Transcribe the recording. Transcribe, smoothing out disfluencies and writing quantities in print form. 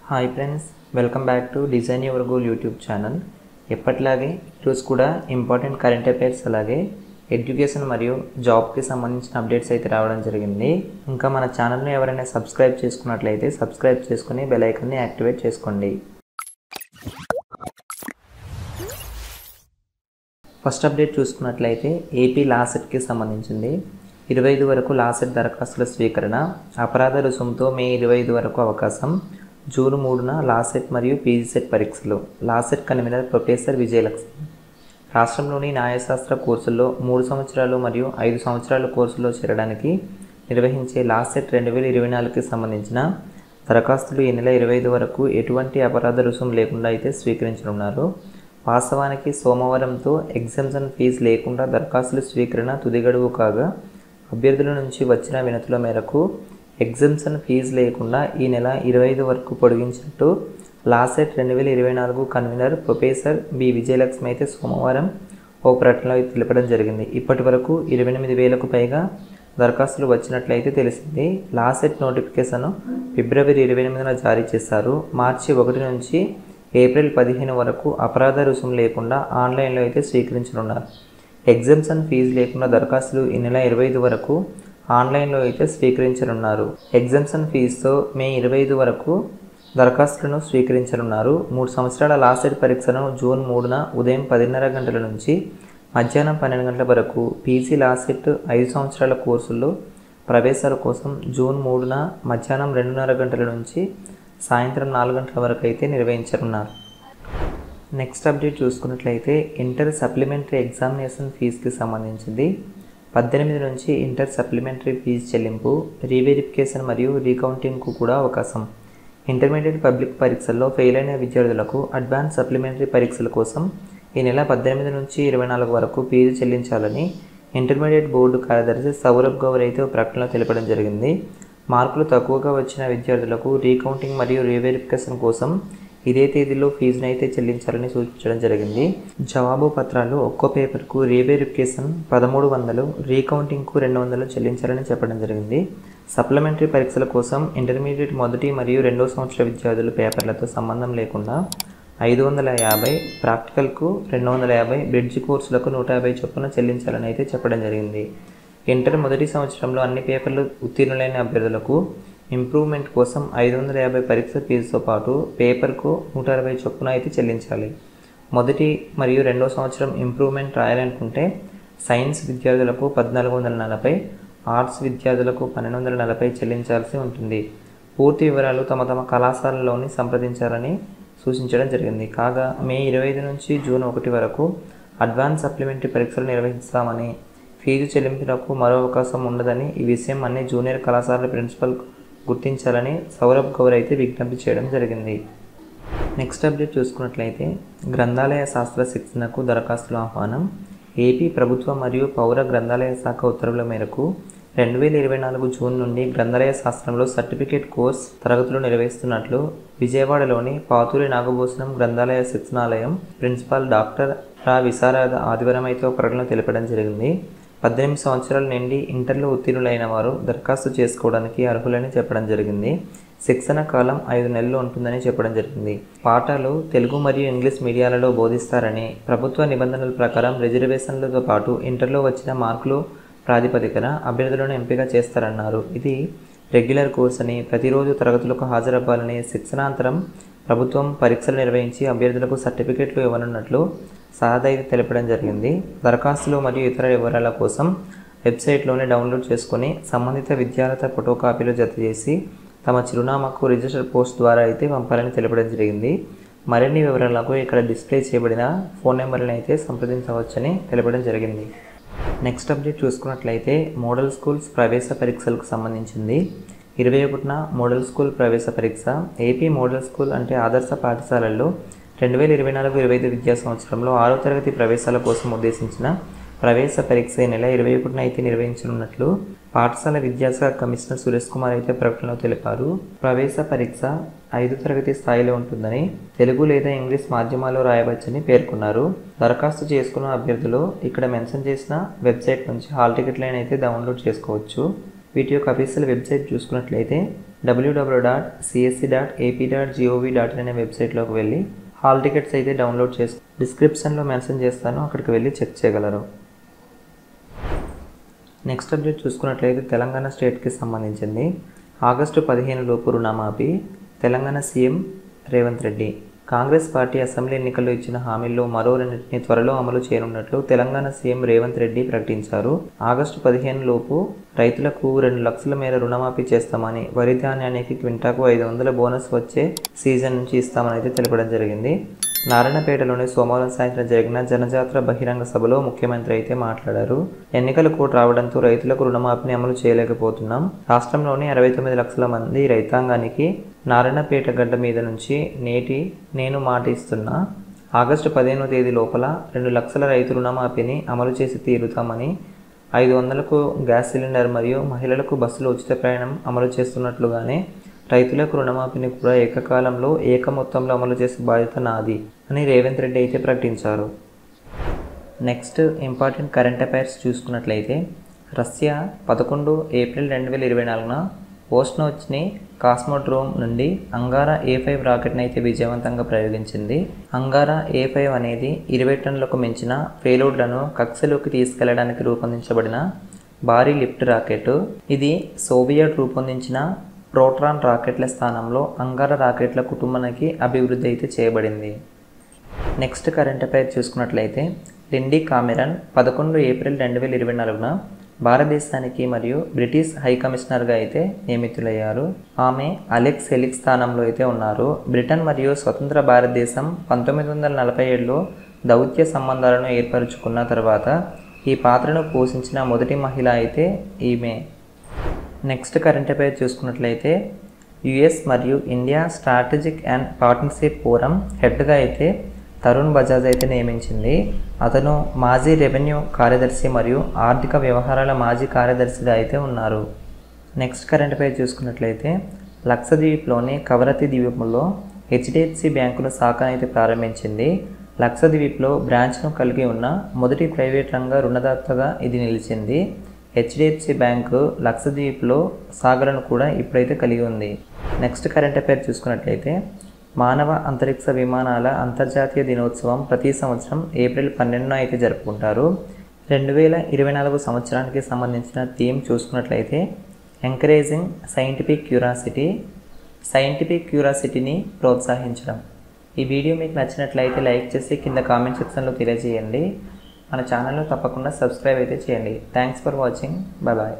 Hi friends, welcome back to design your goal YouTube channel. ఎప్పటిలాగే ఈరోజు కూడా important current affairs అలాగే education మరియు జాబ్కి సంబంధించిన అప్డేట్స్ అయితే రావడం జరిగింది. ఇంకా మన ఛానల్ని ఎవరైనా సబ్స్క్రైబ్ చేసుకున్నట్లయితే సబ్స్క్రైబ్ చేసుకుని బెల్ ఐకాన్ని యాక్టివేట్ చేసుకోండి. ఫస్ట్ అప్డేట్ చూసుకున్నట్లయితే ఏపీ లాసెట్కి సంబంధించింది. 25 వరకు లాసెట్ దరఖాస్తుల స్వీకరణ, అపరాధ రుసుముతో మే 25 వరకు అవకాశం. జూన్ 3న లాసెట్ మరియు పీజీ సెట్ పరీక్షలు. LAWCET convener professor Vijayalakshmi. రాష్ట్రంలోని న్యాయశాస్త్ర కోర్సుల్లో 3 సంవత్సరాలు మరియు 5 సంవత్సరాల కోర్సుల్లో చేరడానికి నిర్వహించే లాసెట్ 2024కి సంబంధించిన దరఖాస్తులు ఈ నెల 25 వరకు ఎటువంటి అపరాధ రుసుము లేకుండా అయితే స్వీకరించనున్నారు. వాస్తవానికి సోమవారంతో ఎగ్జామ్షన్ ఫీజు లేకుండా దరఖాస్తుల స్వీకరణ తుది గడువు కాగా, అభ్యర్థుల నుంచి వచ్చిన వినతుల మేరకు ఎగ్జామ్షన్ ఫీజు లేకుండా ఈ నెల 25 వరకు పొడిగించినట్టు LAWCET 2024 convener professor B Vijayalakshmi అయితే సోమవారం ఓ ప్రకటనలో తెలపడం జరిగింది. ఇప్పటి వరకు 28,000కు పైగా దరఖాస్తులు వచ్చినట్లయితే తెలిసింది. లాసెట్ నోటిఫికేషన్ ఫిబ్రవరి 28న జారీ చేశారు. మార్చి 1 నుంచి ఏప్రిల్ 15 వరకు అపరాధ రుసుము లేకుండా ఆన్లైన్లో అయితే స్వీకరించనున్నారు. ఎగ్జామ్షన్ ఫీజు లేకుండా దరఖాస్తులు ఈ నెల 25 వరకు ఆన్లైన్లో అయితే స్వీకరించనున్నారు. ఎగ్జామ్షన్ ఫీజుతో మే 25 వరకు దరఖాస్తులను స్వీకరించనున్నారు. 3 సంవత్సరాల లాసెట్ పరీక్షను జూన్ 3న ఉదయం 10:30 గంటల నుంచి మధ్యాహ్నం 12 గంటల వరకు, పీజీ లాసెట్ 5 సంవత్సరాల కోర్సుల్లో ప్రవేశాల కోసం జూన్ 3న మధ్యాహ్నం 2:30 గంటల నుంచి సాయంత్రం 4 గంటల వరకు అయితే నిర్వహించనున్నారు. నెక్స్ట్ అప్డేట్ చూసుకున్నట్లయితే ఇంటర్ సప్లిమెంటరీ ఎగ్జామినేషన్ ఫీజుకి సంబంధించింది. 18 నుంచి ఇంటర్ సప్లిమెంటరీ ఫీజు చెల్లింపు, రీవెరిఫికేషన్ మరియు రీకౌంటింగ్కు కూడా అవకాశం. ఇంటర్మీడియట్ పబ్లిక్ పరీక్షల్లో ఫెయిల్ అయిన విద్యార్థులకు అడ్వాన్స్ సప్లిమెంటరీ పరీక్షల కోసం ఈ నెల 18 నుంచి 24 వరకు ఫీజు చెల్లించాలని ఇంటర్మీడియట్ బోర్డు కార్యదర్శి సౌరభ్ గౌర్ అయితే ప్రకటనలో తెలపడం జరిగింది. మార్కులు తక్కువగా వచ్చిన విద్యార్థులకు రీకౌంటింగ్ మరియు రీవెరిఫికేషన్ కోసం ఇదే తేదీలో ఫీజును అయితే చెల్లించాలని సూచించడం జరిగింది. జవాబు పత్రాలు ఒక్కో పేపర్కు రీవెరిఫికేషన్ 1300, రీకౌంటింగ్కు 200 చెల్లించాలని చెప్పడం జరిగింది. సప్లిమెంటరీ పరీక్షల కోసం ఇంటర్మీడియట్ మొదటి మరియు 2వ సంవత్సర విద్యార్థుల పేపర్లతో సంబంధం లేకుండా 550, ప్రాక్టికల్కు 250, బ్రిడ్జ్ కోర్సులకు 150 చొప్పున చెల్లించాలని అయితే చెప్పడం జరిగింది. ఇంటర్ మొదటి సంవత్సరంలో అన్ని పేపర్లు ఉత్తీర్ణులైన అభ్యర్థులకు ఇంప్రూవ్మెంట్ కోసం 550 పరీక్ష ఫీజుతో పాటు పేపర్కు 160 చొప్పున అయితే చెల్లించాలి. మొదటి మరియు 2వ సంవత్సరం ఇంప్రూవ్మెంట్ రాయాలనుకుంటే సైన్స్ విద్యార్థులకు 1440, ఆర్ట్స్ విద్యార్థులకు 1240 చెల్లించాల్సి ఉంటుంది. పూర్తి వివరాలు తమ కళాశాలలోని సంప్రదించాలని సూచించడం జరిగింది. కాగా మే 25 నుంచి జూన్ 1 వరకు అడ్వాన్స్ సప్లిమెంటరీ పరీక్షలు నిర్వహిస్తామని, ఫీజు చెల్లింపులకు మరో అవకాశం ఉండదని, ఈ విషయం అన్ని జూనియర్ కళాశాలల ప్రిన్సిపల్ గుర్తించాలని సౌరభ్ గౌర్ అయితే విజ్ఞప్తి చేయడం జరిగింది. నెక్స్ట్ అప్డేట్ చూసుకున్నట్లయితే గ్రంథాలయ శాస్త్ర శిక్షణకు దరఖాస్తుల ఆహ్వానం. ఏపీ ప్రభుత్వ మరియు పౌర గ్రంథాలయ శాఖ ఉత్తర్వుల మేరకు 2024 జూన్ నుండి గ్రంథాలయ శాస్త్రంలో సర్టిఫికేట్ కోర్స్ తరగతులు నిర్వహిస్తున్నట్లు విజయవాడలోని పాతూరి నాగభూషణం గ్రంథాలయ శిక్షణాలయం ప్రిన్సిపాల్ డాక్టర్ రా విశారద ఆదివారం అయితే ఒక ప్రకటనలో తెలపడం జరిగింది. 18 సంవత్సరాల నుండి ఇంటర్లో ఉత్తీర్ణులైన వారు దరఖాస్తు చేసుకోవడానికి అర్హులని చెప్పడం జరిగింది. శిక్షణ కాలం 5 నెలలు ఉంటుందని చెప్పడం జరిగింది. పాఠాలు తెలుగు మరియు ఇంగ్లీష్ మీడియాలలో బోధిస్తారని, ప్రభుత్వ నిబంధనల ప్రకారం రిజర్వేషన్లతో పాటు ఇంటర్లో వచ్చిన మార్కులు ప్రాతిపదికన అభ్యర్థులను ఎంపిక చేస్తారన్నారు. ఇది రెగ్యులర్ కోర్స్ అని, ప్రతిరోజు తరగతులకు హాజరవ్వాలని, శిక్షణాంతరం ప్రభుత్వం పరీక్షలు నిర్వహించి అభ్యర్థులకు సర్టిఫికెట్లు ఇవ్వనున్నట్లు సాదాయి తెలపడం జరిగింది. దరఖాస్తులు మరియు ఇతర వివరాల కోసం వెబ్సైట్లోనే డౌన్లోడ్ చేసుకుని సంబంధిత విద్యార్థి ఫోటో కాపీలు జత చేసి తమ చిరునామాకు రిజిస్టర్ పోస్ట్ ద్వారా అయితే పంపాలని తెలపడం జరిగింది. మరిన్ని వివరాలకు ఇక్కడ డిస్ప్లే చేయబడిన ఫోన్ నెంబర్ని అయితే సంప్రదించవచ్చని తెలపడం జరిగింది. నెక్స్ట్ అప్డేట్ చూసుకున్నట్లయితే మోడల్ స్కూల్స్ ప్రవేశ పరీక్షలకు సంబంధించింది. 21న మోడల్ స్కూల్ ప్రవేశ పరీక్ష. ఏపీ మోడల్ స్కూల్ అంటే ఆదర్శ పాఠశాలల్లో 2024-25 విద్యా సంవత్సరంలో 6వ తరగతి ప్రవేశాల కోసం ఉద్దేశించిన ప్రవేశ పరీక్ష ఈ నెల 21న అయితే నిర్వహించనున్నట్లు పాఠశాల విద్యాశాఖ కమిషనర్ సురేష్ కుమార్ అయితే ప్రకటనలో తెలిపారు. ప్రవేశ పరీక్ష 5వ తరగతి స్థాయిలో ఉంటుందని, తెలుగు లేదా ఇంగ్లీష్ మాధ్యమాల్లో రాయవచ్చని పేర్కొన్నారు. దరఖాస్తు చేసుకున్న అభ్యర్థులు ఇక్కడ మెన్షన్ చేసిన వెబ్సైట్ నుంచి హాల్ టికెట్లను అయితే డౌన్లోడ్ చేసుకోవచ్చు. వీటి యొక్క అఫీషియల్ వెబ్సైట్ చూసుకున్నట్లయితే www.csc.ap.gov.in అనే వెబ్సైట్లోకి వెళ్ళి హాల్ టికెట్స్ అయితే డౌన్లోడ్ చేసి డిస్క్రిప్షన్లో మెన్షన్ చేస్తాను, అక్కడికి వెళ్ళి చెక్ చేయగలరు. నెక్స్ట్ అప్డేట్ చూసుకున్నట్లయితే తెలంగాణ స్టేట్కి సంబంధించింది. ఆగస్టు 15 లోపు రుణమాఫీ Telangana CM Revanth Reddy. Congress party assembly ఎన్నికల్లో ఇచ్చిన హామీల్లో మరో రెండింటిని త్వరలో అమలు చేయనున్నట్లు తెలంగాణ సీఎం రేవంత్ రెడ్డి ప్రకటించారు. ఆగస్టు 15 లోపు రైతులకు 2 లక్షల మేర రుణమాఫీ చేస్తామని, వరి ధాన్యానికి క్వింటాకు 500 బోనస్ వచ్చే సీజన్ నుంచి ఇస్తామని అయితే తెలపడం జరిగింది. నారాయణపేటలోని సోమవారం సాయంత్రం జరిగిన జనజాతర బహిరంగ సభలో ముఖ్యమంత్రి అయితే మాట్లాడారు. ఎన్నికల కోడ్ రావడంతో రైతులకు రుణమాఫీని అమలు చేయలేకపోతున్నాం. రాష్ట్రంలోని 69 లక్షల మంది రైతాంగానికి నారాయణపేట గడ్డ మీద నుంచి నేను మాట ఇస్తున్నా. ఆగస్టు 15వ తేదీ లోపల 2 లక్షల రైతు రుణమాఫీని అమలు చేసి తీరుతామని, 500కు గ్యాస్ సిలిండర్ మరియు మహిళలకు బస్సులో ఉచిత ప్రయాణం అమలు చేస్తున్నట్లుగానే రైతులకు రుణమాఫీని కూడా ఏకకాలంలో మొత్తంలో అమలు చేసే బాధ్యత నాది అని రేవంత్ రెడ్డి అయితే ప్రకటించారు. నెక్స్ట్ ఇంపార్టెంట్ కరెంట్ అఫైర్స్ చూసుకున్నట్లయితే రష్యా 11 ఏప్రిల్ 2024న ఓస్నోచ్ని కాస్మోడ్రోమ్ నుండి అంగారా A5 రాకెట్ని అయితే విజయవంతంగా ప్రయోగించింది. అంగారా A5 అనేది 20 టన్నులకు మించిన పేలోడ్లను కక్షలోకి తీసుకెళ్లడానికి రూపొందించబడిన భారీ లిఫ్ట్ రాకెట్. ఇది సోవియట్ రూపొందించిన ప్రోటాన్ రాకెట్ల స్థానంలో అంగారా రాకెట్ల కుటుంబానికి అభివృద్ధి అయితే చేయబడింది. నెక్స్ట్ కరెంట్ అఫైర్ చూసుకున్నట్లయితే లిండీ కామెరన్ 11 ఏప్రిల్ 2024న భారతదేశానికి మరియు బ్రిటిష్ హై కమిషనర్గా అయితే నియమితులయ్యారు. ఆమె అలెక్స్ హెలిక్స్ స్థానంలో అయితే ఉన్నారు. బ్రిటన్ మరియు స్వతంత్ర భారతదేశం 1947లో దౌత్య సంబంధాలను ఏర్పరచుకున్న తర్వాత ఈ పాత్రను పోషించిన మొదటి మహిళ అయితే ఈమె. నెక్స్ట్ కరెంట్ అఫైర్ చూసుకున్నట్లయితే యుఎస్ మరియు India strategic and partnership forum హెడ్గా అయితే తరుణ్ బజాజ్ అయితే నియమించింది. అతను మాజీ రెవెన్యూ కార్యదర్శి మరియు ఆర్థిక వ్యవహారాల మాజీ కార్యదర్శిగా అయితే ఉన్నారు. నెక్స్ట్ కరెంట్ అఫైర్ చూసుకున్నట్లయితే లక్షద్వీప్లోని కవరత్తి ద్వీపంలో HDFC బ్యాంకుల శాఖను అయితే ప్రారంభించింది. లక్షద్వీప్లో బ్రాంచ్ను కలిగి ఉన్న మొదటి ప్రైవేట్ రంగ రుణదాతగా ఇది నిలిచింది. HDFC బ్యాంకు లక్షద్వీప్లో శాఖలను కూడా ఇప్పుడైతే కలిగి ఉంది. నెక్స్ట్ కరెంట్ అఫైర్ చూసుకున్నట్లయితే మానవ అంతరిక్ష విమానాల అంతర్జాతీయ దినోత్సవం ప్రతి సంవత్సరం ఏప్రిల్ 12న అయితే జరుపుకుంటారు. 2024 సంవత్సరానికి సంబంధించిన థీమ్ చూసుకున్నట్లయితే ఎంకరేజింగ్ సైంటిఫిక్ క్యూరియాసిటీని ప్రోత్సహించడం. ఈ వీడియో మీకు నచ్చినట్లయితే లైక్ చేసి కింద కామెంట్ సెక్షన్లో తెలియజేయండి. మన ఛానల్ను తప్పకుండా సబ్స్క్రైబ్ అయితే చేయండి. Thanks for watching. బాయ్.